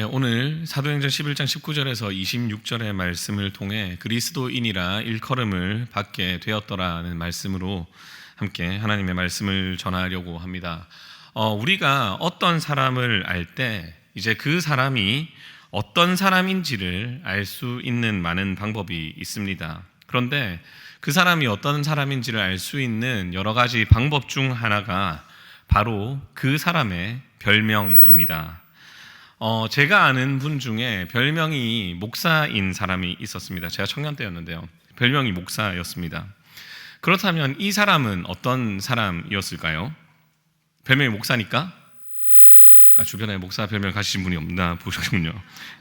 오늘 사도행전 11장 19절에서 26절의 말씀을 통해 그리스도인이라 일컬음을 받게 되었더라는 말씀으로 함께 하나님의 말씀을 전하려고 합니다. 우리가 어떤 사람을 알 때 이제 그 사람이 어떤 사람인지를 알 수 있는 많은 방법이 있습니다. 그런데 그 사람이 어떤 사람인지를 알 수 있는 여러 가지 방법 중 하나가 바로 그 사람의 별명입니다. 제가 아는 분 중에 별명이 목사인 사람이 있었습니다. 제가 청년 때였는데요. 별명이 목사였습니다. 그렇다면 이 사람은 어떤 사람이었을까요? 별명이 목사니까? 주변에 목사 별명 가지신 분이 없나 보셨군요.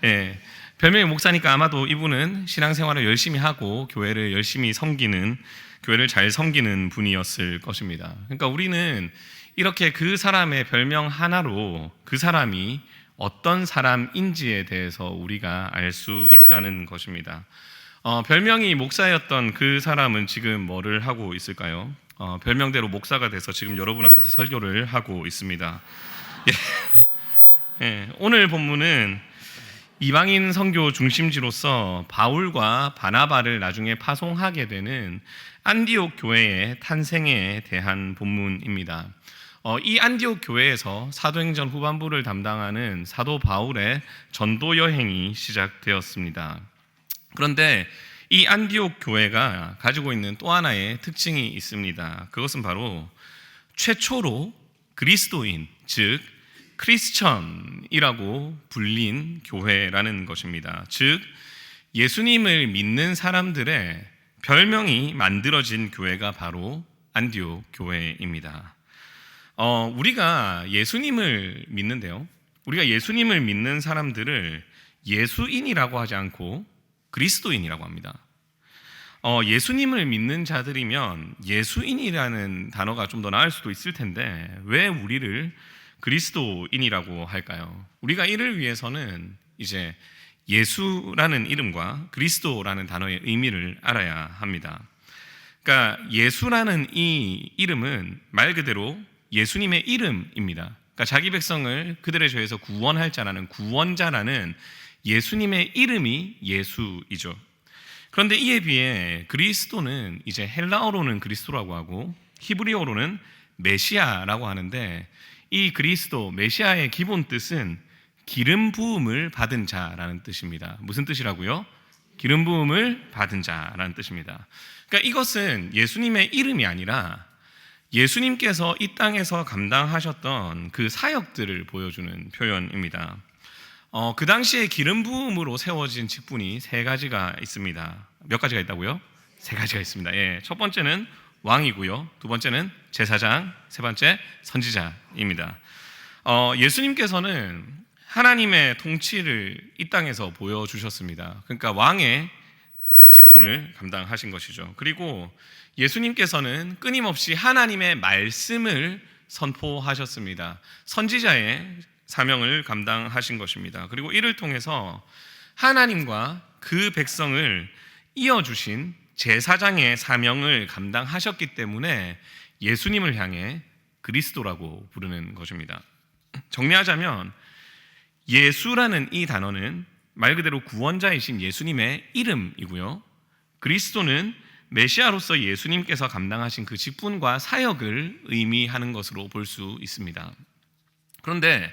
예, 별명이 목사니까 아마도 이분은 신앙생활을 열심히 하고 교회를 열심히 섬기는, 교회를 잘 섬기는 분이었을 것입니다. 그러니까 우리는 이렇게 그 사람의 별명 하나로 그 사람이 어떤 사람인지에 대해서 우리가 알 수 있다는 것입니다. 별명이 목사였던 그 사람은 지금 뭐를 하고 있을까요? 별명대로 목사가 돼서 지금 여러분 앞에서 설교를 하고 있습니다. 예, 오늘 본문은 이방인 선교 중심지로서 바울과 바나바를 나중에 파송하게 되는 안디옥 교회의 탄생에 대한 본문입니다. 이 안디옥 교회에서 사도행전 후반부를 담당하는 사도 바울의 전도 여행이 시작되었습니다. 그런데 이 안디옥 교회가 가지고 있는 또 하나의 특징이 있습니다. 그것은 바로 최초로 그리스도인, 즉 크리스천이라고 불린 교회라는 것입니다. 즉 예수님을 믿는 사람들의 별명이 만들어진 교회가 바로 안디옥 교회입니다. 우리가 예수님을 믿는데요, 우리가 예수님을 믿는 사람들을 예수인이라고 하지 않고 그리스도인이라고 합니다. 예수님을 믿는 자들이면 예수인이라는 단어가 좀 더 나을 수도 있을 텐데 왜 우리를 그리스도인이라고 할까요? 우리가 이를 위해서는 이제 예수라는 이름과 그리스도라는 단어의 의미를 알아야 합니다. 그러니까 예수라는 이 이름은 말 그대로 예수님의 이름입니다. 그러니까 자기 백성을 그들의 죄에서 구원할 자라는 구원자라는 예수님의 이름이 예수이죠. 그런데 이에 비해 그리스도는 이제 헬라어로는 그리스도라고 하고 히브리어로는 메시아라고 하는데, 이 그리스도, 메시아의 기본 뜻은 기름 부음을 받은 자라는 뜻입니다. 무슨 뜻이라고요? 기름 부음을 받은 자라는 뜻입니다. 그러니까 이것은 예수님의 이름이 아니라 예수님께서 이 땅에서 감당하셨던 그 사역들을 보여주는 표현입니다. 그 당시에 기름 부음으로 세워진 직분이 세 가지가 있습니다. 몇 가지가 있다고요? 세 가지가 있습니다. 예, 첫 번째는 왕이고요, 두 번째는 제사장, 세 번째 선지자입니다. 예수님께서는 하나님의 통치를 이 땅에서 보여주셨습니다. 그러니까 왕의 직분을 감당하신 것이죠. 그리고 예수님께서는 끊임없이 하나님의 말씀을 선포하셨습니다. 선지자의 사명을 감당하신 것입니다. 그리고 이를 통해서 하나님과 그 백성을 이어주신 제사장의 사명을 감당하셨기 때문에 예수님을 향해 그리스도라고 부르는 것입니다. 정리하자면 예수라는 이 단어는 말 그대로 구원자이신 예수님의 이름이고요, 그리스도는 메시아로서 예수님께서 감당하신 그 직분과 사역을 의미하는 것으로 볼 수 있습니다. 그런데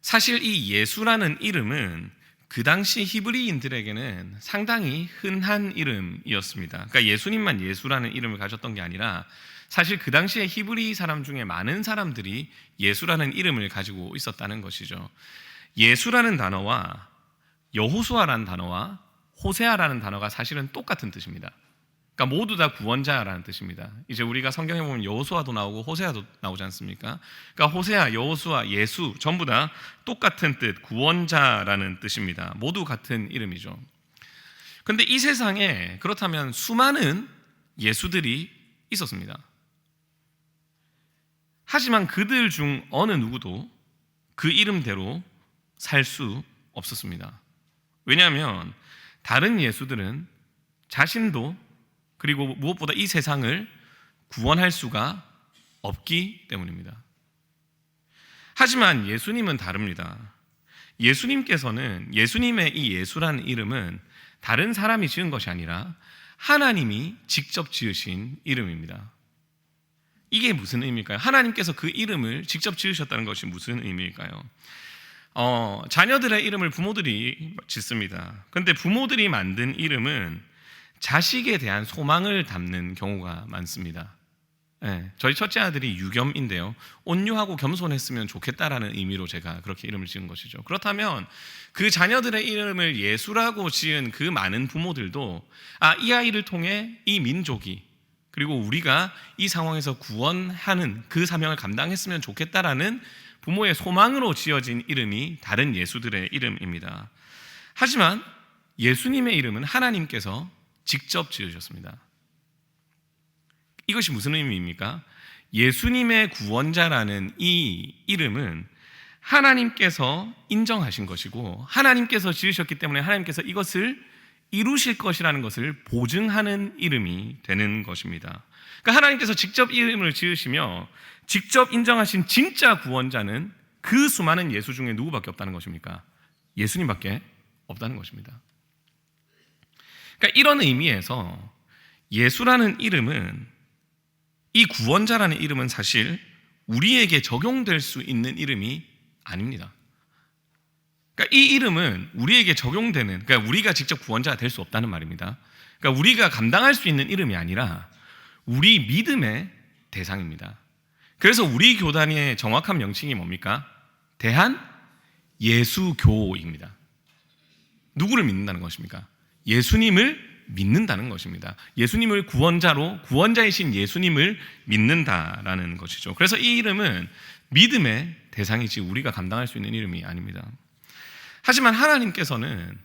사실 이 예수라는 이름은 그 당시 히브리인들에게는 상당히 흔한 이름이었습니다. 그러니까 예수님만 예수라는 이름을 가졌던 게 아니라 사실 그 당시에 히브리 사람 중에 많은 사람들이 예수라는 이름을 가지고 있었다는 것이죠. 예수라는 단어와 여호수아라는 단어와 호세아라는 단어가 사실은 똑같은 뜻입니다. 그러니까 모두 다 구원자라는 뜻입니다. 이제 우리가 성경에 보면 여호수아도 나오고 호세아도 나오지 않습니까? 그러니까 호세아, 여호수아, 예수 전부 다 똑같은 뜻, 구원자라는 뜻입니다. 모두 같은 이름이죠. 그런데 이 세상에 그렇다면 수많은 예수들이 있었습니다. 하지만 그들 중 어느 누구도 그 이름대로 살 수 없었습니다. 왜냐하면 다른 예수들은 자신도 그리고 무엇보다 이 세상을 구원할 수가 없기 때문입니다. 하지만 예수님은 다릅니다. 예수님께서는 예수님의 이 예수라는 이름은 다른 사람이 지은 것이 아니라 하나님이 직접 지으신 이름입니다. 이게 무슨 의미일까요? 하나님께서 그 이름을 직접 지으셨다는 것이 무슨 의미일까요? 자녀들의 이름을 부모들이 짓습니다. 그런데 부모들이 만든 이름은 자식에 대한 소망을 담는 경우가 많습니다. 네, 저희 첫째 아들이 유겸인데요. 온유하고 겸손했으면 좋겠다라는 의미로 제가 그렇게 이름을 지은 것이죠. 그렇다면 그 자녀들의 이름을 예수라고 지은 그 많은 부모들도 이 아이를 통해 이 민족이 그리고 우리가 이 상황에서 구원하는 그 사명을 감당했으면 좋겠다라는 부모의 소망으로 지어진 이름이 다른 예수들의 이름입니다. 하지만 예수님의 이름은 하나님께서 직접 지으셨습니다. 이것이 무슨 의미입니까? 예수님의 구원자라는 이 이름은 하나님께서 인정하신 것이고 하나님께서 지으셨기 때문에 하나님께서 이것을 이루실 것이라는 것을 보증하는 이름이 되는 것입니다. 그러니까 하나님께서 직접 이름을 지으시며 직접 인정하신 진짜 구원자는 그 수많은 예수 중에 누구밖에 없다는 것입니까? 예수님밖에 없다는 것입니다. 그러니까 이런 의미에서 예수라는 이름은 이 구원자라는 이름은 사실 우리에게 적용될 수 있는 이름이 아닙니다. 그러니까 이 이름은 우리에게 적용되는, 그러니까 우리가 직접 구원자가 될 수 없다는 말입니다. 그러니까 우리가 감당할 수 있는 이름이 아니라 우리 믿음의 대상입니다. 그래서 우리 교단의 정확한 명칭이 뭡니까? 대한 예수교입니다. 누구를 믿는다는 것입니까? 예수님을 믿는다는 것입니다. 예수님을 구원자이신 예수님을 믿는다라는 것이죠. 그래서 이 이름은 믿음의 대상이지 우리가 감당할 수 있는 이름이 아닙니다. 하지만 하나님께서는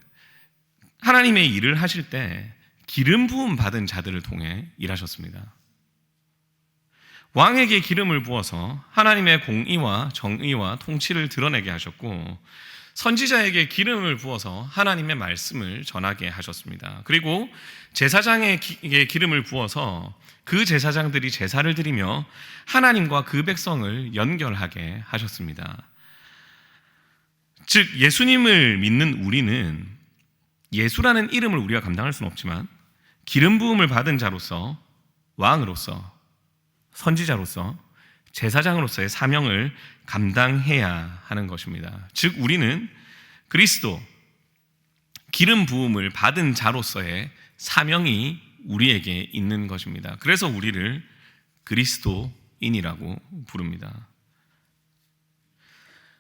하나님의 일을 하실 때 기름 부음 받은 자들을 통해 일하셨습니다. 왕에게 기름을 부어서 하나님의 공의와 정의와 통치를 드러내게 하셨고 선지자에게 기름을 부어서 하나님의 말씀을 전하게 하셨습니다. 그리고 제사장에게 기름을 부어서 그 제사장들이 제사를 드리며 하나님과 그 백성을 연결하게 하셨습니다. 즉 예수님을 믿는 우리는 예수라는 이름을 우리가 감당할 수는 없지만 기름 부음을 받은 자로서 왕으로서 선지자로서 제사장으로서의 사명을 감당해야 하는 것입니다. 즉 우리는 그리스도 기름 부음을 받은 자로서의 사명이 우리에게 있는 것입니다. 그래서 우리를 그리스도인이라고 부릅니다.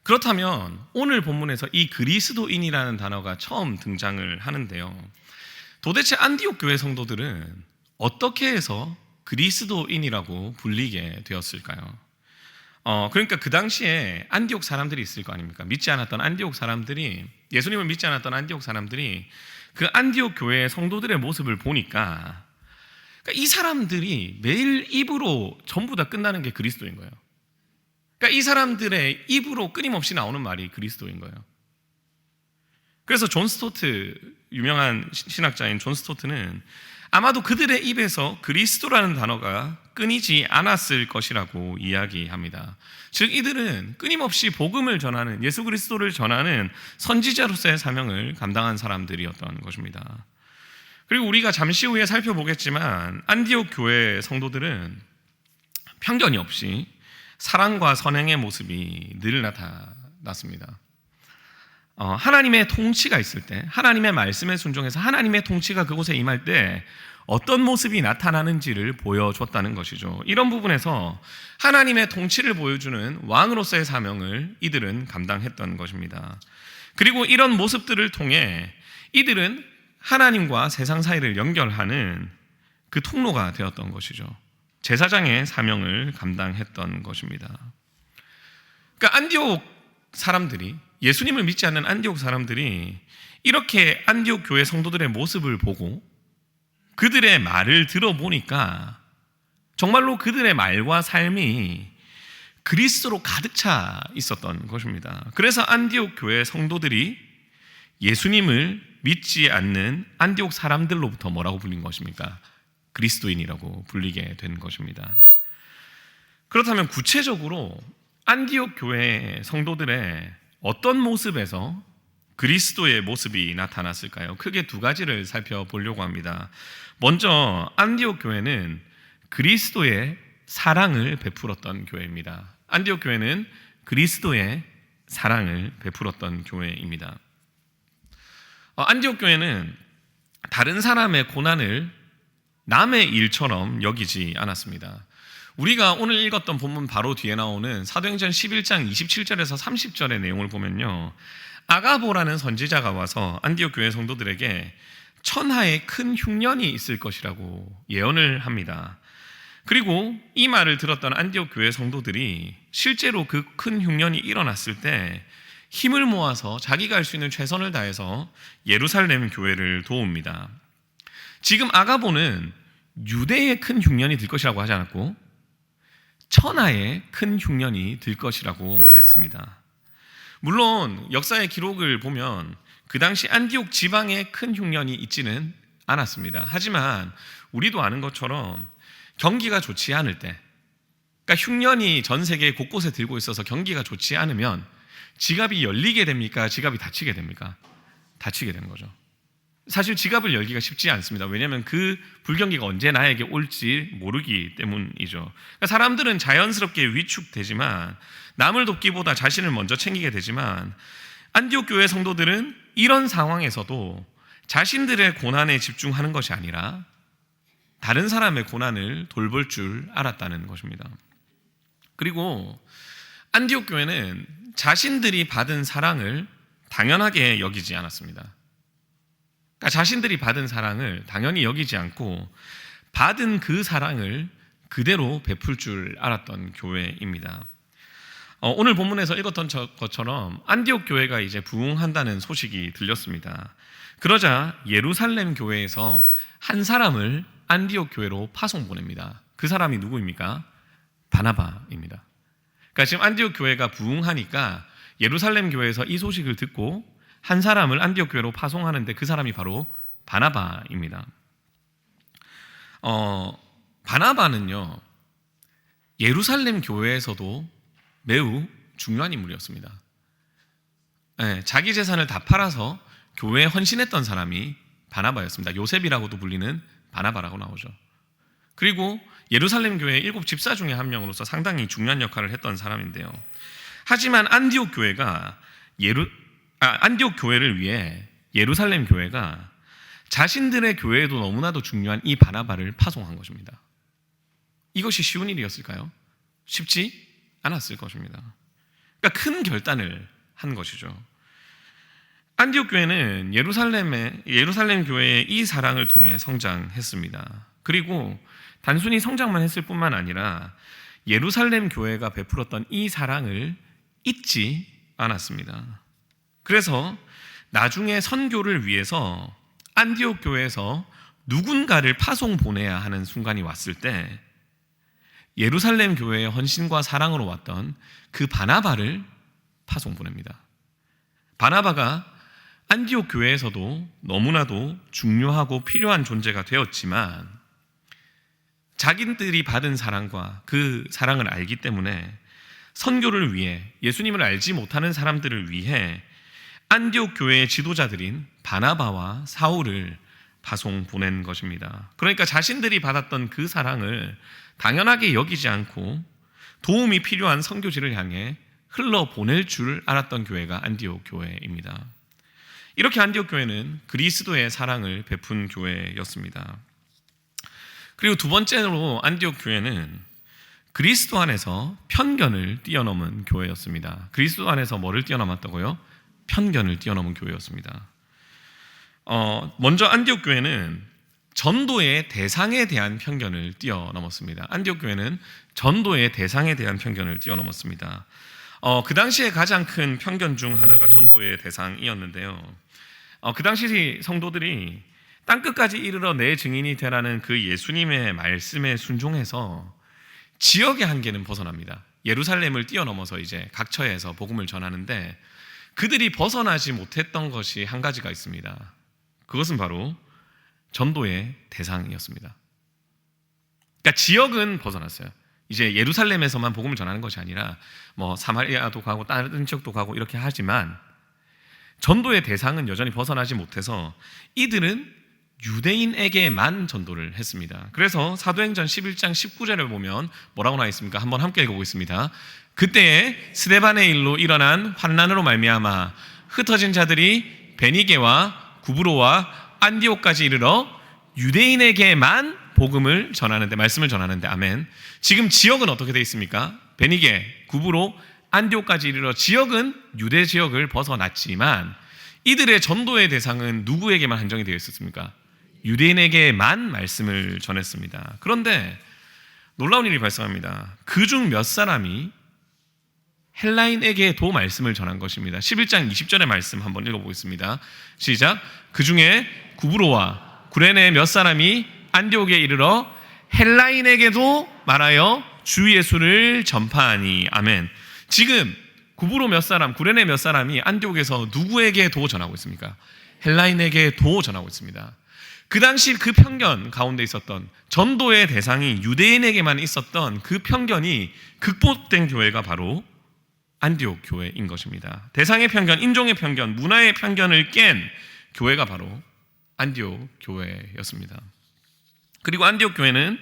그렇다면 오늘 본문에서 이 그리스도인이라는 단어가 처음 등장을 하는데요. 도대체 안디옥 교회 성도들은 어떻게 해서 그리스도인이라고 불리게 되었을까요? 그러니까 그 당시에 안디옥 사람들이 있을 거 아닙니까? 믿지 않았던 안디옥 사람들이, 예수님을 믿지 않았던 안디옥 사람들이 그 안디옥 교회의 성도들의 모습을 보니까 그러니까 이 사람들이 매일 입으로 전부 다 끝나는 게 그리스도인 거예요. 그러니까 이 사람들의 입으로 끊임없이 나오는 말이 그리스도인 거예요. 그래서 존 스토트, 유명한 신학자인 존 스토트는 아마도 그들의 입에서 그리스도라는 단어가 끊이지 않았을 것이라고 이야기합니다. 즉 이들은 끊임없이 복음을 전하는, 예수 그리스도를 전하는 선지자로서의 사명을 감당한 사람들이었던 것입니다. 그리고 우리가 잠시 후에 살펴보겠지만 안디옥 교회 성도들은 편견이 없이 사랑과 선행의 모습이 늘 나타났습니다. 하나님의 통치가 있을 때, 하나님의 말씀에 순종해서 하나님의 통치가 그곳에 임할 때 어떤 모습이 나타나는지를 보여줬다는 것이죠. 이런 부분에서 하나님의 통치를 보여주는 왕으로서의 사명을 이들은 감당했던 것입니다. 그리고 이런 모습들을 통해 이들은 하나님과 세상 사이를 연결하는 그 통로가 되었던 것이죠. 제사장의 사명을 감당했던 것입니다. 그러니까 안디옥 사람들이, 예수님을 믿지 않는 안디옥 사람들이 이렇게 안디옥 교회 성도들의 모습을 보고 그들의 말을 들어보니까 정말로 그들의 말과 삶이 그리스도로 가득 차 있었던 것입니다. 그래서 안디옥 교회 성도들이 예수님을 믿지 않는 안디옥 사람들로부터 뭐라고 불린 것입니까? 그리스도인이라고 불리게 된 것입니다. 그렇다면 구체적으로 안디옥 교회 성도들의 어떤 모습에서 그리스도의 모습이 나타났을까요? 크게 두 가지를 살펴보려고 합니다. 먼저 안디옥 교회는 그리스도의 사랑을 베풀었던 교회입니다. 안디옥 교회는 그리스도의 사랑을 베풀었던 교회입니다. 안디옥 교회는 다른 사람의 고난을 남의 일처럼 여기지 않았습니다. 우리가 오늘 읽었던 본문 바로 뒤에 나오는 사도행전 11장 27절에서 30절의 내용을 보면요, 아가보라는 선지자가 와서 안디옥 교회 성도들에게 천하에 큰 흉년이 있을 것이라고 예언을 합니다. 그리고 이 말을 들었던 안디옥 교회 성도들이 실제로 그 큰 흉년이 일어났을 때 힘을 모아서 자기가 할 수 있는 최선을 다해서 예루살렘 교회를 도웁니다. 지금 아가보는 유대의 큰 흉년이 들 것이라고 하지 않았고 천하의 큰 흉년이 들 것이라고 말했습니다. 물론 역사의 기록을 보면 그 당시 안디옥 지방에 큰 흉년이 있지는 않았습니다. 하지만 우리도 아는 것처럼 경기가 좋지 않을 때, 그러니까 흉년이 전 세계 곳곳에 들고 있어서 경기가 좋지 않으면 지갑이 열리게 됩니까? 지갑이 닫히게 됩니까? 닫히게 되는 거죠. 사실 지갑을 열기가 쉽지 않습니다. 왜냐하면 그 불경기가 언제 나에게 올지 모르기 때문이죠. 그러니까 사람들은 자연스럽게 위축되지만, 남을 돕기보다 자신을 먼저 챙기게 되지만, 안디옥 교회 성도들은 이런 상황에서도 자신들의 고난에 집중하는 것이 아니라 다른 사람의 고난을 돌볼 줄 알았다는 것입니다. 그리고 안디옥 교회는 자신들이 받은 사랑을 당연하게 여기지 않았습니다. 그러니까 자신들이 받은 사랑을 당연히 여기지 않고 받은 그 사랑을 그대로 베풀 줄 알았던 교회입니다. 오늘 본문에서 읽었던 것처럼 안디옥 교회가 이제 부흥한다는 소식이 들렸습니다. 그러자 예루살렘 교회에서 한 사람을 안디옥 교회로 파송 보냅니다. 그 사람이 누구입니까? 바나바입니다. 그러니까 지금 안디옥 교회가 부흥하니까 예루살렘 교회에서 이 소식을 듣고 한 사람을 안디옥 교회로 파송하는데 그 사람이 바로 바나바입니다. 바나바는요, 예루살렘 교회에서도 매우 중요한 인물이었습니다. 자기 재산을 다 팔아서 교회에 헌신했던 사람이 바나바였습니다. 요셉이라고도 불리는 바나바라고 나오죠. 그리고 예루살렘 교회의 7 집사 중에 한 명으로서 상당히 중요한 역할을 했던 사람인데요. 하지만 안디옥 교회를 위해 예루살렘 교회가 자신들의 교회에도 너무나도 중요한 이 바나바를 파송한 것입니다. 이것이 쉬운 일이었을까요? 쉽지 않았을 것입니다. 그러니까 큰 결단을 한 것이죠. 안디옥 교회는 예루살렘 교회의 이 사랑을 통해 성장했습니다. 그리고 단순히 성장만 했을 뿐만 아니라 예루살렘 교회가 베풀었던 이 사랑을 잊지 않았습니다. 그래서 나중에 선교를 위해서 안디옥 교회에서 누군가를 파송 보내야 하는 순간이 왔을 때 예루살렘 교회의 헌신과 사랑으로 왔던 그 바나바를 파송 보냅니다. 바나바가 안디옥 교회에서도 너무나도 중요하고 필요한 존재가 되었지만 자기들이 받은 사랑과 그 사랑을 알기 때문에 선교를 위해, 예수님을 알지 못하는 사람들을 위해 안디옥 교회의 지도자들인 바나바와 사울을 파송 보낸 것입니다. 그러니까 자신들이 받았던 그 사랑을 당연하게 여기지 않고 도움이 필요한 선교지를 향해 흘러보낼 줄 알았던 교회가 안디옥 교회입니다. 이렇게 안디옥 교회는 그리스도의 사랑을 베푼 교회였습니다. 그리고 두 번째로 안디옥 교회는 그리스도 안에서 편견을 뛰어넘은 교회였습니다. 그리스도 안에서 뭐를 뛰어넘었다고요? 편견을 뛰어넘은 교회였습니다. 먼저 안디옥 교회는 전도의 대상에 대한 편견을 뛰어넘었습니다. 안디옥 교회는 전도의 대상에 대한 편견을 뛰어넘었습니다. 그 당시에 가장 큰 편견 중 하나가 전도의 대상이었는데요. 그 당시 성도들이 땅끝까지 이르러 내 증인이 되라는 그 예수님의 말씀에 순종해서 지역의 한계는 벗어납니다. 예루살렘을 뛰어넘어서 이제 각처에서 복음을 전하는데 그들이 벗어나지 못했던 것이 한 가지가 있습니다. 그것은 바로 전도의 대상이었습니다. 그러니까 지역은 벗어났어요. 이제 예루살렘에서만 복음을 전하는 것이 아니라 뭐 사마리아도 가고 다른 지역도 가고 이렇게 하지만 전도의 대상은 여전히 벗어나지 못해서 이들은 유대인에게만 전도를 했습니다. 그래서 사도행전 11장 19절을 보면 뭐라고 나와 있습니까? 한번 함께 읽어보겠습니다. 그때에 스데반의 일로 일어난 환난으로 말미암아 흩어진 자들이 베니게와 구브로와 안디옥까지 이르러 유대인에게만 복음을 전하는데, 말씀을 전하는데, 아멘. 지금 지역은 어떻게 되어 있습니까? 베니게, 구브로, 안디옥까지 이르러 지역은 유대 지역을 벗어났지만 이들의 전도의 대상은 누구에게만 한정이 되어 있었습니까? 유대인에게만 말씀을 전했습니다. 그런데 놀라운 일이 발생합니다. 그중 몇 사람이 헬라인에게도 말씀을 전한 것입니다. 11장 20절의 말씀 한번 읽어보겠습니다. 시작. 그 중에 구브로와 구레네 몇 사람이 안디옥에 이르러 헬라인에게도 말하여 주 예수를 전파하니. 아멘. 지금 구브로 몇 사람, 구레네 몇 사람이 안디옥에서 누구에게도 전하고 있습니까? 헬라인에게도 전하고 있습니다. 그 당시 그 편견 가운데 있었던, 전도의 대상이 유대인에게만 있었던 그 편견이 극복된 교회가 바로 안디옥 교회인 것입니다. 대상의 편견, 인종의 편견, 문화의 편견을 깬 교회가 바로 안디옥 교회였습니다. 그리고 안디옥 교회는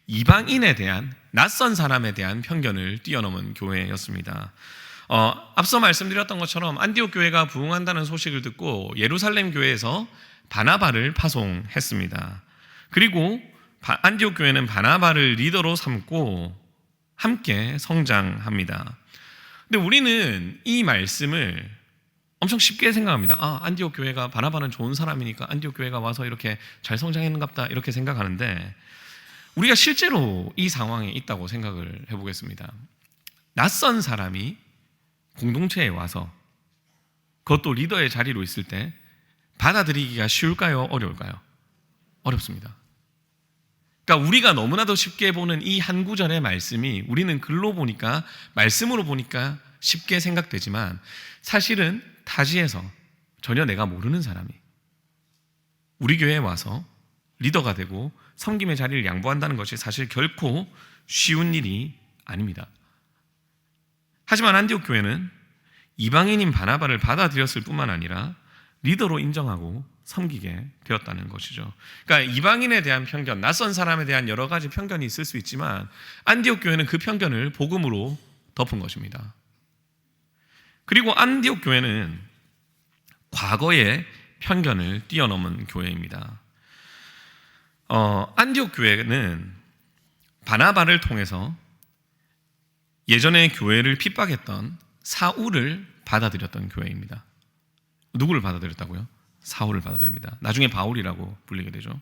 이방인에 대한, 낯선 사람에 대한 편견을 뛰어넘은 교회였습니다. 앞서 말씀드렸던 것처럼 안디옥 교회가 부흥한다는 소식을 듣고 예루살렘 교회에서 바나바를 파송했습니다. 그리고 안디옥 교회는 바나바를 리더로 삼고 함께 성장합니다. 근데 우리는 이 말씀을 엄청 쉽게 생각합니다. 안디옥 교회가, 바나바는 좋은 사람이니까 안디옥 교회가 와서 이렇게 잘 성장했는갑다, 이렇게 생각하는데, 우리가 실제로 이 상황에 있다고 생각을 해보겠습니다. 낯선 사람이 공동체에 와서, 그것도 리더의 자리로 있을 때 받아들이기가 쉬울까요? 어려울까요? 어렵습니다. 그러니까 우리가 너무나도 쉽게 보는 이 한 구절의 말씀이 우리는 글로 보니까, 말씀으로 보니까 쉽게 생각되지만, 사실은 타지에서 전혀 내가 모르는 사람이 우리 교회에 와서 리더가 되고 섬김의 자리를 양보한다는 것이 사실 결코 쉬운 일이 아닙니다. 하지만 안디옥 교회는 이방인인 바나바를 받아들였을 뿐만 아니라 리더로 인정하고 섬기게 되었다는 것이죠. 그러니까 이방인에 대한 편견, 낯선 사람에 대한 여러 가지 편견이 있을 수 있지만 안디옥 교회는 그 편견을 복음으로 덮은 것입니다. 그리고 안디옥 교회는 과거의 편견을 뛰어넘은 교회입니다. 안디옥 교회는 바나바를 통해서 예전에 교회를 핍박했던 사울을 받아들였던 교회입니다. 누구를 받아들였다고요? 사울을 받아들입니다. 나중에 바울이라고 불리게 되죠.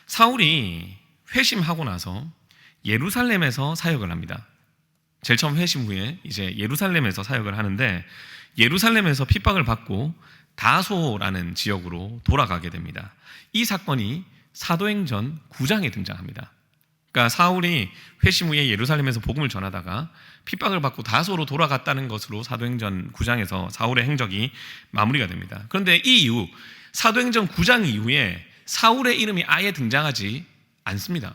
사울이 회심하고 나서 예루살렘에서 사역을 합니다. 제일 처음 회심 후에 이제 예루살렘에서 사역을 하는데, 예루살렘에서 핍박을 받고 다소라는 지역으로 돌아가게 됩니다. 이 사건이 사도행전 9장에 등장합니다. 그러니까 사울이 회심 후에 예루살렘에서 복음을 전하다가 핍박을 받고 다소로 돌아갔다는 것으로 사도행전 9장에서 사울의 행적이 마무리가 됩니다. 그런데 이 이후 사도행전 9장 이후에 사울의 이름이 아예 등장하지 않습니다.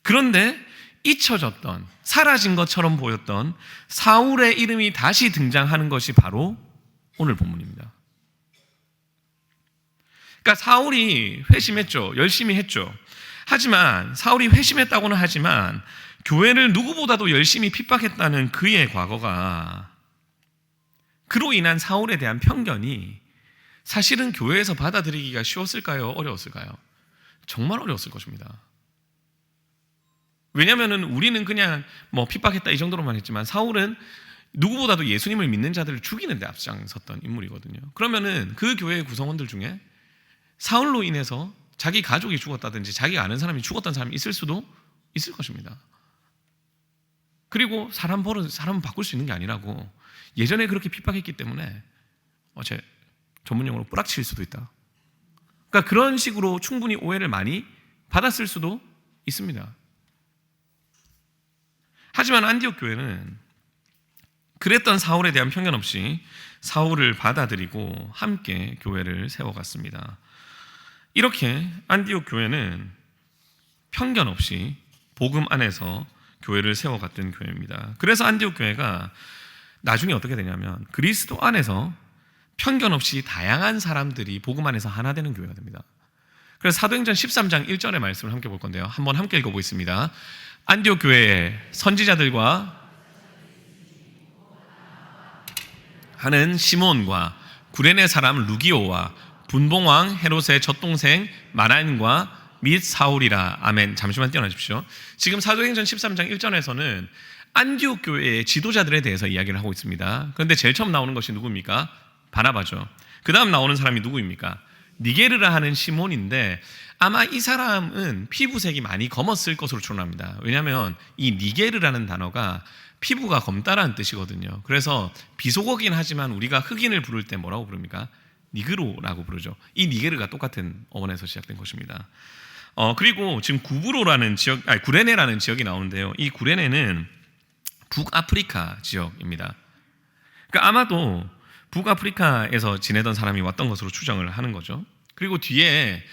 그런데 잊혀졌던, 사라진 것처럼 보였던 사울의 이름이 다시 등장하는 것이 바로 오늘 본문입니다. 그러니까 사울이 회심했죠. 열심히 했죠. 하지만 사울이 회심했다고는 하지만 교회를 누구보다도 열심히 핍박했다는 그의 과거가, 그로 인한 사울에 대한 편견이 사실은 교회에서 받아들이기가 쉬웠을까요? 어려웠을까요? 정말 어려웠을 것입니다. 왜냐하면 우리는 그냥 핍박했다 이 정도로만 했지만 사울은 누구보다도 예수님을 믿는 자들을 죽이는 데 앞장섰던 인물이거든요. 그러면은 그 교회의 구성원들 중에 사울로 인해서 자기 가족이 죽었다든지 자기가 아는 사람이 죽었던 사람이 있을 수도 있을 것입니다. 그리고 사람은 바꿀 수 있는 게 아니라고, 예전에 그렇게 핍박했기 때문에 제 전문용어로 뿌락칠 수도 있다. 그러니까 그런 식으로 충분히 오해를 많이 받았을 수도 있습니다. 하지만 안디옥 교회는 그랬던 사울에 대한 편견 없이 사울을 받아들이고 함께 교회를 세워갔습니다. 이렇게 안디옥 교회는 편견 없이 복음 안에서 교회를 세워갔던 교회입니다. 그래서 안디옥 교회가 나중에 어떻게 되냐면 그리스도 안에서 편견 없이 다양한 사람들이 복음 안에서 하나 되는 교회가 됩니다. 그래서 사도행전 13장 1절의 말씀을 함께 볼 건데요. 한번 함께 읽어보겠습니다. 안디옥 교회의 선지자들과 하는 시몬과 구레네 사람 루기오와 분봉왕 헤롯의 젖동생 마나엔과 및 사울이라. 아멘. 잠시만 띄워놔주십시오. 지금 사도행전 13장 1절에서는 안디옥 교회의 지도자들에 대해서 이야기를 하고 있습니다. 그런데 제일 처음 나오는 것이 누구입니까? 바나바죠. 그 다음 나오는 사람이 누구입니까? 니게르라 하는 시몬인데 아마 이 사람은 피부색이 많이 검었을 것으로 추론합니다. 왜냐하면 이 니게르라는 단어가 피부가 검다라는 뜻이거든요. 그래서 비속어긴 하지만 우리가 흑인을 부를 때 뭐라고 부릅니까? 니그로라고 부르죠. 이 니게르가 똑같은 어원에서 시작된 것입니다. 그리고 지금 구브로라는 지역, 구레네라는 지역이 나오는데요. 이 구레네는 북아프리카 지역입니다. 그러니까 아마도 북아프리카에서 지내던 사람이 왔던 것으로 추정을 하는 거죠. 그리고 뒤에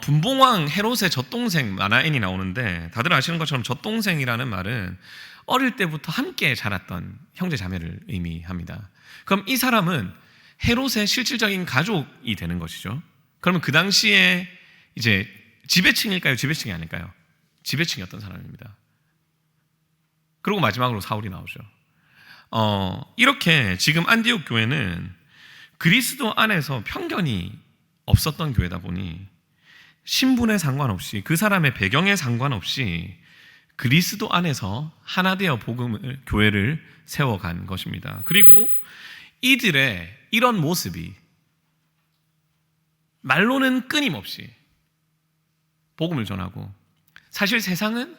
분봉왕 헤롯의 젖동생 마나엔이 나오는데 다들 아시는 것처럼 젖동생이라는 말은 어릴 때부터 함께 자랐던 형제 자매를 의미합니다. 그럼 이 사람은 헤롯의 실질적인 가족이 되는 것이죠. 그러면 그 당시에 이제 지배층일까요? 지배층이 아닐까요? 지배층이었던 사람입니다. 그리고 마지막으로 사울이 나오죠. 이렇게 지금 안디옥 교회는 그리스도 안에서 편견이 없었던 교회다 보니 신분에 상관없이 그 사람의 배경에 상관없이 그리스도 안에서 하나 되어 교회를 세워간 것입니다. 그리고 이들의 이런 모습이 말로는 끊임없이 복음을 전하고 사실 세상은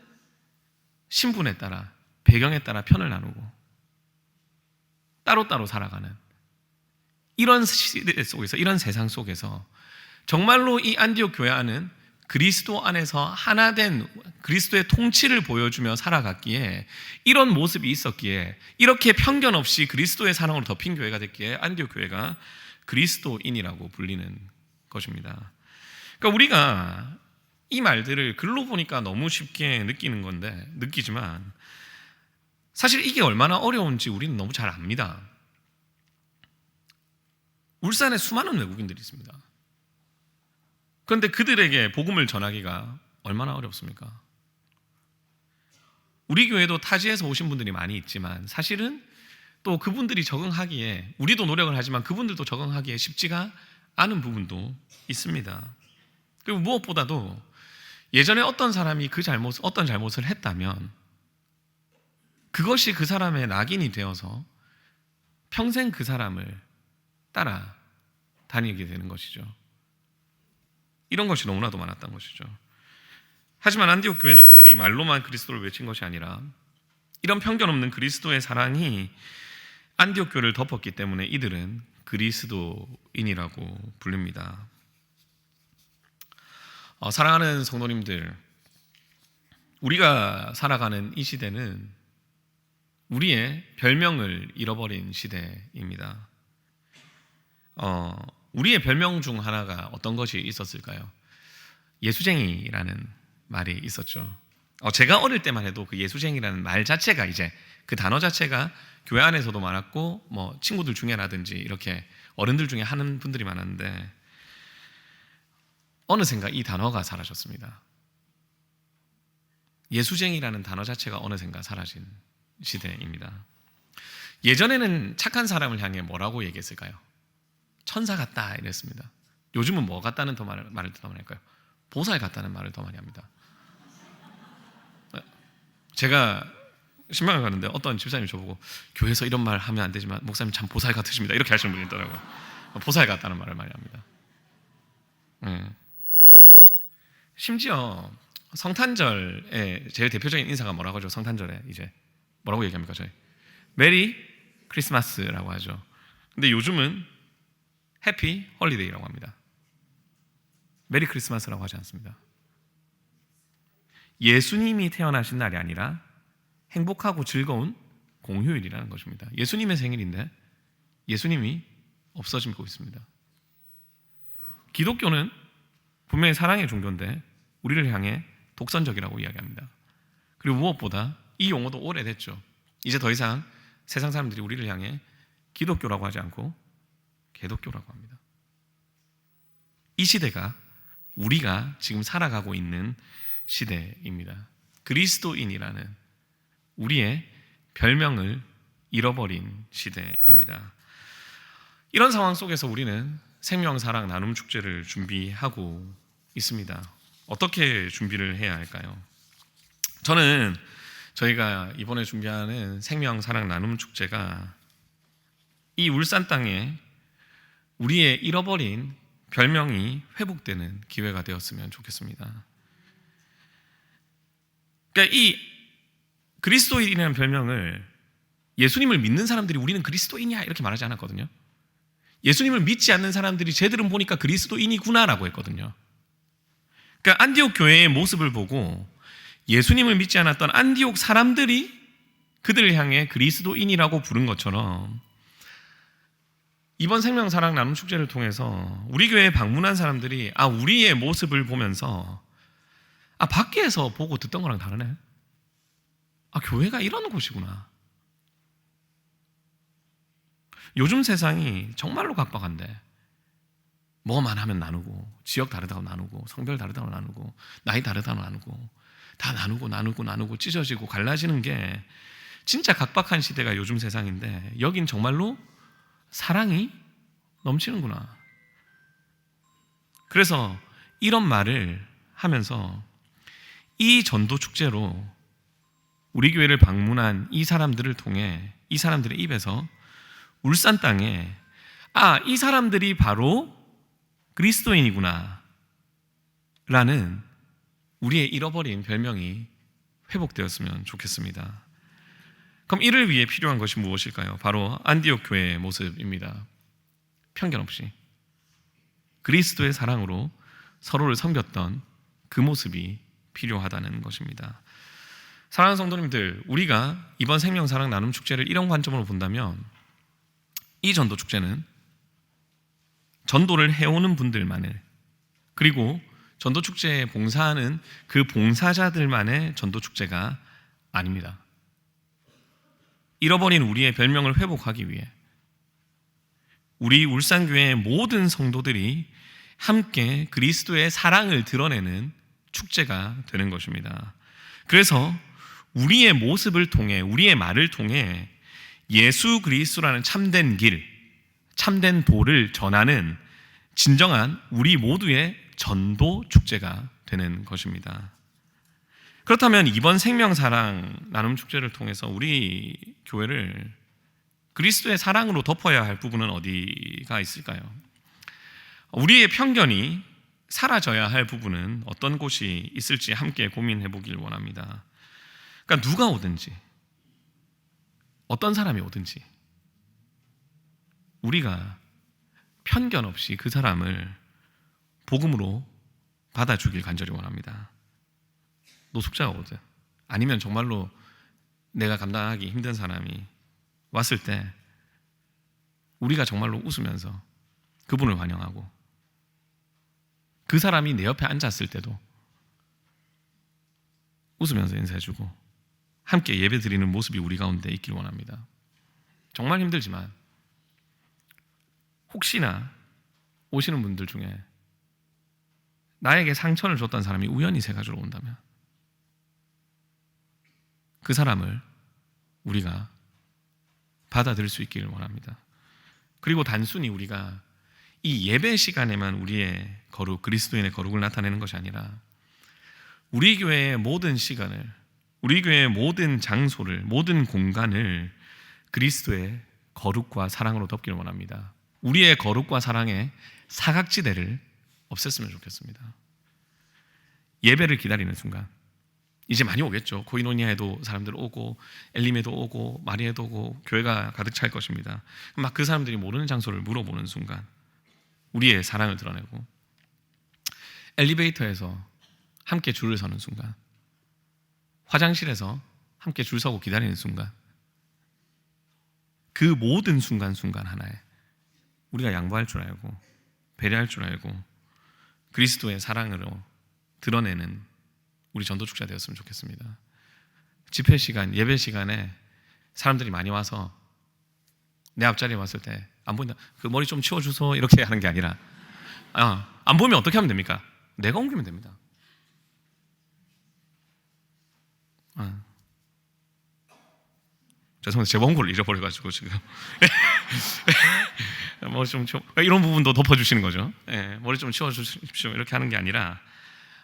신분에 따라 배경에 따라 편을 나누고 따로따로 살아가는 이런 시대 속에서, 이런 세상 속에서 정말로 이 안디옥 교회 안은 그리스도 안에서 하나된 그리스도의 통치를 보여주며 살아갔기에 이런 모습이 있었기에 이렇게 편견 없이 그리스도의 사랑으로 덮인 교회가 됐기에 안디옥 교회가 그리스도인이라고 불리는 것입니다. 그러니까 우리가 이 말들을 글로 보니까 너무 쉽게 느끼지만 사실 이게 얼마나 어려운지 우리는 너무 잘 압니다. 울산에 수많은 외국인들이 있습니다. 그런데 그들에게 복음을 전하기가 얼마나 어렵습니까? 우리 교회도 타지에서 오신 분들이 많이 있지만 사실은 또 그분들이 적응하기에 우리도 노력을 하지만 그분들도 적응하기에 쉽지가 않은 부분도 있습니다. 그리고 무엇보다도 예전에 어떤 사람이 어떤 잘못을 했다면 그것이 그 사람의 낙인이 되어서 평생 그 사람을 따라 다니게 되는 것이죠. 이런 것이 너무나도 많았던 것이죠. 하지만 안디옥 교회는 그들이 말로만 그리스도를 외친 것이 아니라 이런 편견 없는 그리스도의 사랑이 안디옥 교회를 덮었기 때문에 이들은 그리스도인이라고 불립니다. 사랑하는 성도님들, 우리가 살아가는 이 시대는 우리의 별명을 잃어버린 시대입니다. 우리의 별명 중 하나가 어떤 것이 있었을까요? 예수쟁이라는 말이 있었죠. 제가 어릴 때만 해도 그 예수쟁이라는 말 자체가 이제 그 단어 자체가 교회 안에서도 많았고 뭐 친구들 중에라든지 이렇게 어른들 중에 하는 분들이 많았는데 어느샌가 이 단어가 사라졌습니다. 예수쟁이라는 단어 자체가 어느샌가 사라진 시대입니다. 예전에는 착한 사람을 향해 뭐라고 얘기했을까요? 천사 같다 이랬습니다. 요즘은 뭐 같다는 말을 더 많이 할까요? 보살 같다는 말을 더 많이 합니다. 제가 신방을 가는데 어떤 집사님이 저보고 교회에서 이런 말 하면 안 되지만 목사님 참 보살 같으십니다 이렇게 하시는 분이 있더라고요. 보살 같다는 말을 많이 합니다. 심지어 성탄절의 제일 대표적인 인사가 뭐라고 하죠? 성탄절에 이제 뭐라고 얘기합니까? 저희 메리 크리스마스라고 하죠. 근데 요즘은 해피 홀리데이라고 합니다. 메리 크리스마스라고 하지 않습니다. 예수님이 태어나신 날이 아니라 행복하고 즐거운 공휴일이라는 것입니다. 예수님의 생일인데 예수님이 없어지고 있습니다. 기독교는 분명히 사랑의 종교인데 우리를 향해 독선적이라고 이야기합니다. 그리고 무엇보다 이 용어도 오래됐죠. 이제 더 이상 세상 사람들이 우리를 향해 기독교라고 하지 않고 개독교라고 합니다. 이 시대가 우리가 지금 살아가고 있는 시대입니다. 그리스도인이라는 우리의 별명을 잃어버린 시대입니다. 이런 상황 속에서 우리는 생명, 사랑, 나눔 축제를 준비하고 있습니다. 어떻게 준비를 해야 할까요? 저는 저희가 이번에 준비하는 생명, 사랑, 나눔 축제가 이 울산 땅에 우리의 잃어버린 별명이 회복되는 기회가 되었으면 좋겠습니다. 그러니까 이 그리스도인이라는 별명을 예수님을 믿는 사람들이 우리는 그리스도인이야 이렇게 말하지 않았거든요. 예수님을 믿지 않는 사람들이 쟤들은 보니까 그리스도인이구나라고 했거든요. 그러니까 안디옥 교회의 모습을 보고 예수님을 믿지 않았던 안디옥 사람들이 그들을 향해 그리스도인이라고 부른 것처럼 이번 생명 사랑 나눔 축제를 통해서 우리 교회에 방문한 사람들이 우리의 모습을 보면서 밖에서 보고 듣던 거랑 다르네. 교회가 이런 곳이구나. 요즘 세상이 정말로 각박한데 뭐만 하면 나누고, 지역 다르다고 나누고, 성별 다르다고 나누고, 나이 다르다고 나누고, 다 나누고 찢어지고 갈라지는 게 진짜 각박한 시대가 요즘 세상인데 여긴 정말로 사랑이 넘치는구나. 그래서 이런 말을 하면서 이 전도 축제로 우리 교회를 방문한 이 사람들을 통해 이 사람들의 입에서 울산 땅에 이 사람들이 바로 그리스도인이구나 라는 우리의 잃어버린 별명이 회복되었으면 좋겠습니다. 그럼 이를 위해 필요한 것이 무엇일까요? 바로 안디옥 교회의 모습입니다. 편견 없이 그리스도의 사랑으로 서로를 섬겼던 그 모습이 필요하다는 것입니다. 사랑하는 성도님들, 우리가 이번 생명사랑 나눔 축제를 이런 관점으로 본다면 이 전도 축제는 전도를 해오는 분들만의, 그리고 전도 축제에 봉사하는 그 봉사자들만의 전도 축제가 아닙니다. 잃어버린 우리의 별명을 회복하기 위해 우리 울산교회의 모든 성도들이 함께 그리스도의 사랑을 드러내는 축제가 되는 것입니다. 그래서 우리의 모습을 통해, 우리의 말을 통해 예수 그리스도라는 참된 길, 참된 도를 전하는 진정한 우리 모두의 전도 축제가 되는 것입니다. 그렇다면 이번 생명사랑 나눔 축제를 통해서 우리 교회를 그리스도의 사랑으로 덮어야 할 부분은 어디가 있을까요? 우리의 편견이 사라져야 할 부분은 어떤 곳이 있을지 함께 고민해 보길 원합니다. 그러니까 누가 오든지, 어떤 사람이 오든지 우리가 편견 없이 그 사람을 복음으로 받아주길 간절히 원합니다. 노숙자가 오든 아니면 정말로 내가 감당하기 힘든 사람이 왔을 때 우리가 정말로 웃으면서 그분을 환영하고, 그 사람이 내 옆에 앉았을 때도 웃으면서 인사해주고 함께 예배 드리는 모습이 우리 가운데 있길 원합니다. 정말 힘들지만 혹시나 오시는 분들 중에 나에게 상처를 줬던 사람이 우연히 새 가지러 온다면 그 사람을 우리가 받아들일 수 있기를 원합니다. 그리고 단순히 우리가 이 예배 시간에만 우리의 거룩, 그리스도인의 거룩을 나타내는 것이 아니라 우리 교회의 모든 시간을, 우리 교회의 모든 장소를, 모든 공간을 그리스도의 거룩과 사랑으로 덮기를 원합니다. 우리의 거룩과 사랑의 사각지대를 없앴으면 좋겠습니다. 예배를 기다리는 순간 이제 많이 오겠죠. 코이노니아에도 사람들 오고 엘림에도 오고 마리에도 오고 교회가 가득 찰 것입니다. 막 그 사람들이 모르는 장소를 물어보는 순간 우리의 사랑을 드러내고, 엘리베이터에서 함께 줄을 서는 순간, 화장실에서 함께 줄 서고 기다리는 순간, 그 모든 순간순간 하나에 우리가 양보할 줄 알고 배려할 줄 알고 그리스도의 사랑으로 드러내는 우리 전도축제가 되었으면 좋겠습니다. 집회 시간, 예배 시간에 사람들이 많이 와서 내 앞자리에 왔을 때 안 보인다, 그 머리 좀 치워주소, 이렇게 하는 게 아니라 안 보이면 어떻게 하면 됩니까? 내가 옮기면 됩니다. 죄송합니다. 제 원고를 잃어버려가지고 지금 머리 좀 이런 부분도 덮어주시는 거죠. 머리 좀 치워주십시오, 이렇게 하는 게 아니라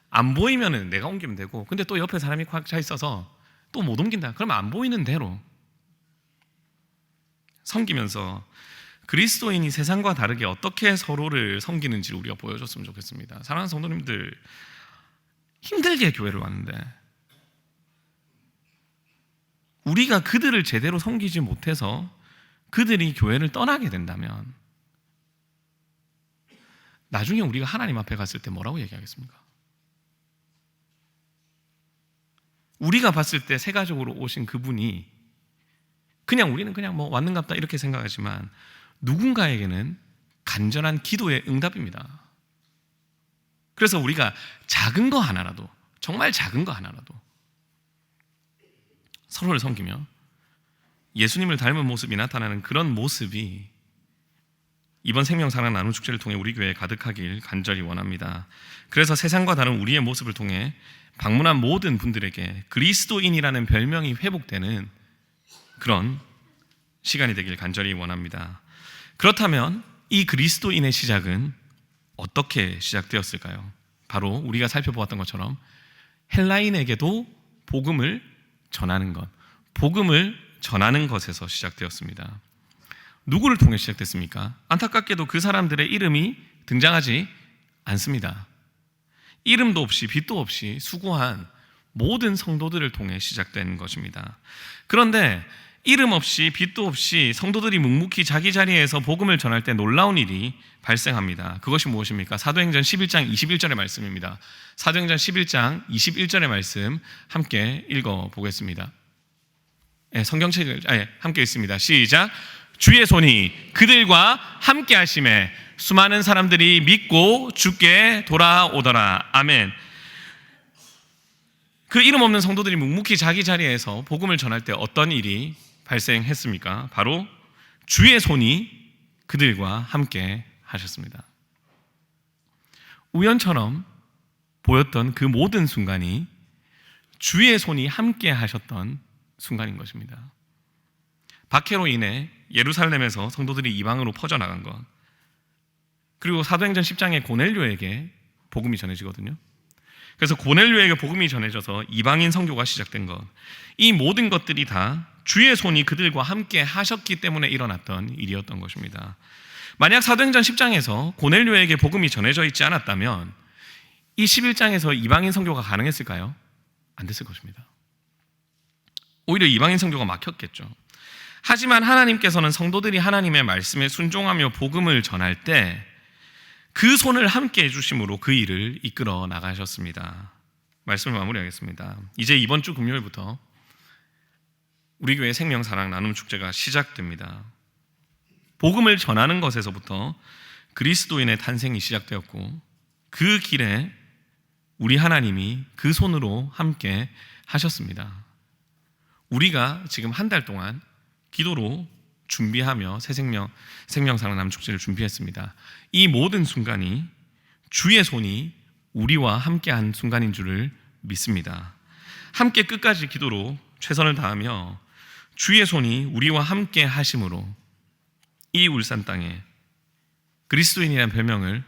안 보이면은 내가 옮기면 되고, 근데 또 옆에 사람이 꽉 차 있어서 또 못 옮긴다, 그러면 안 보이는 대로 섬기면서 그리스도인이 세상과 다르게 어떻게 서로를 섬기는지를 우리가 보여줬으면 좋겠습니다. 사랑하는 성도님들, 힘들게 교회를 왔는데 우리가 그들을 제대로 섬기지 못해서 그들이 교회를 떠나게 된다면 나중에 우리가 하나님 앞에 갔을 때 뭐라고 얘기하겠습니까? 우리가 봤을 때 새 가족으로 오신 그분이 우리는 그냥 뭐 왔는갑다 이렇게 생각하지만 누군가에게는 간절한 기도의 응답입니다. 그래서 우리가 작은 거 하나라도, 정말 작은 거 하나라도 서로를 섬기며 예수님을 닮은 모습이 나타나는 그런 모습이 이번 생명사랑 나눔 축제를 통해 우리 교회에 가득하길 간절히 원합니다. 그래서 세상과 다른 우리의 모습을 통해 방문한 모든 분들에게 그리스도인이라는 별명이 회복되는 그런 시간이 되길 간절히 원합니다. 그렇다면 이 그리스도인의 시작은 어떻게 시작되었을까요? 바로 우리가 살펴보았던 것처럼 헬라인에게도 복음을 전하는 것, 복음을 전하는 것에서 시작되었습니다. 누구를 통해 시작됐습니까? 안타깝게도 그 사람들의 이름이 등장하지 않습니다. 이름도 없이 빛도 없이 수고한 모든 성도들을 통해 시작된 것입니다. 그런데 이름 없이 빛도 없이 성도들이 묵묵히 자기 자리에서 복음을 전할 때 놀라운 일이 발생합니다. 그것이 무엇입니까? 사도행전 11장 21절의 말씀입니다. 사도행전 11장 21절의 말씀 함께 읽어보겠습니다. 성경책을 함께 읽습니다. 시작. 주의 손이 그들과 함께 하심에 수많은 사람들이 믿고 주께 돌아오더라. 아멘. 그 이름 없는 성도들이 묵묵히 자기 자리에서 복음을 전할 때 어떤 일이 발생했습니까? 바로 주의 손이 그들과 함께 하셨습니다. 우연처럼 보였던 그 모든 순간이 주의 손이 함께 하셨던 순간인 것입니다. 박해로 인해 예루살렘에서 성도들이 이방으로 퍼져나간 것, 그리고 사도행전 10장에 고넬료에게 복음이 전해지거든요. 그래서 고넬료에게 복음이 전해져서 이방인 선교가 시작된 것, 이 모든 것들이 다 주의 손이 그들과 함께 하셨기 때문에 일어났던 일이었던 것입니다. 만약 사도행전 10장에서 고넬료에게 복음이 전해져 있지 않았다면 이 11장에서 이방인 선교가 가능했을까요? 안 됐을 것입니다. 오히려 이방인 선교가 막혔겠죠. 하지만 하나님께서는 성도들이 하나님의 말씀에 순종하며 복음을 전할 때 그 손을 함께 해주심으로 그 일을 이끌어 나가셨습니다. 말씀을 마무리하겠습니다. 이제 이번 주 금요일부터 우리 교회 생명사랑 나눔 축제가 시작됩니다. 복음을 전하는 것에서부터 그리스도인의 탄생이 시작되었고, 그 길에 우리 하나님이 그 손으로 함께 하셨습니다. 우리가 지금 한 달 동안 기도로 준비하며 새 생명사랑 나눔 축제를 준비했습니다. 이 모든 순간이 주의 손이 우리와 함께한 순간인 줄을 믿습니다. 함께 끝까지 기도로 최선을 다하며 주의 손이 우리와 함께 하심으로 이 울산 땅에 그리스도인이라는 별명을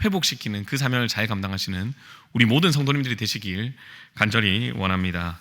회복시키는 그 사명을 잘 감당하시는 우리 모든 성도님들이 되시길 간절히 원합니다.